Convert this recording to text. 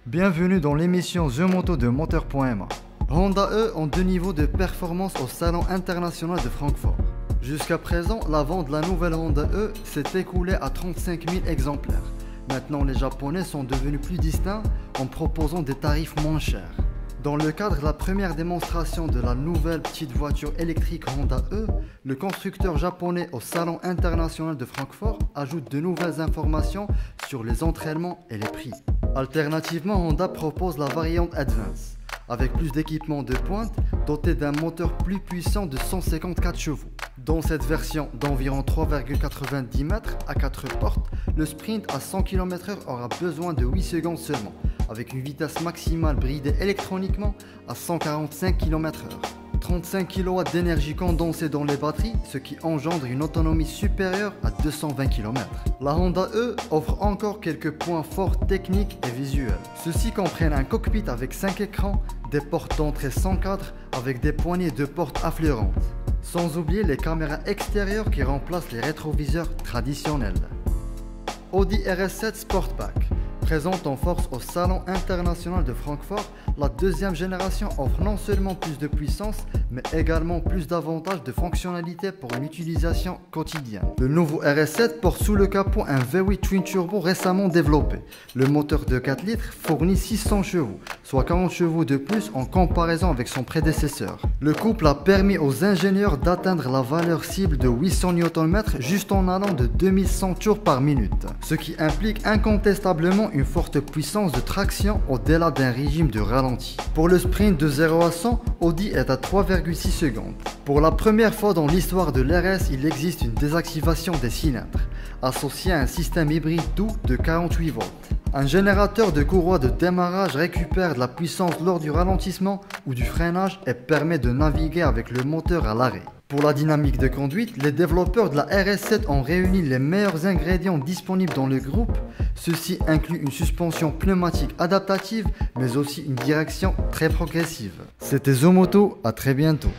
Bienvenue dans l'émission The Moto de Moteur.ma. Honda ont deux niveaux de performance au Salon International de Francfort. Jusqu'à présent, la vente de la nouvelle Honda s'est écoulée à 35 000 exemplaires. Maintenant, les Japonais sont devenus plus distincts en proposant des tarifs moins chers. Dans le cadre de la première démonstration de la nouvelle petite voiture électrique Honda le constructeur japonais au Salon International de Francfort ajoute de nouvelles informations sur les entraînements et les prix. Alternativement, Honda propose la variante Advance, avec plus d'équipements de pointe, doté d'un moteur plus puissant de 154 chevaux. Dans cette version d'environ 3,90 mètres à 4 portes, le sprint à 100 km/h aura besoin de 8 secondes seulement, avec une vitesse maximale bridée électroniquement à 145 km/h. 35 kW d'énergie condensée dans les batteries, ce qui engendre une autonomie supérieure à 220 km. La Honda offre encore quelques points forts techniques et visuels. Ceux-ci comprennent un cockpit avec 5 écrans, des portes d'entrée sans cadre avec des poignées de porte affleurantes. Sans oublier les caméras extérieures qui remplacent les rétroviseurs traditionnels. Audi RS7 Sportback présente en force au Salon International de Francfort, la deuxième génération offre non seulement plus de puissance, mais également plus d'avantages de fonctionnalités pour une utilisation quotidienne. Le nouveau RS7 porte sous le capot un V8 Twin Turbo récemment développé. Le moteur de 4 litres fournit 600 chevaux, soit 40 chevaux de plus en comparaison avec son prédécesseur. Le couple a permis aux ingénieurs d'atteindre la valeur cible de 800 Nm juste en allant de 2100 tours par minute, ce qui implique incontestablement une forte puissance de traction au-delà d'un régime de ralenti. Pour le sprint de 0 à 100, Audi est à 3,6 secondes. Pour la première fois dans l'histoire de l'RS, il existe une désactivation des cylindres, associée à un système hybride doux de 48 volts. Un générateur de courroie de démarrage récupère de la puissance lors du ralentissement ou du freinage et permet de naviguer avec le moteur à l'arrêt. Pour la dynamique de conduite, les développeurs de la RS7 ont réuni les meilleurs ingrédients disponibles dans le groupe. Ceci inclut une suspension pneumatique adaptative, mais aussi une direction très progressive. C'était The Moto, à très bientôt.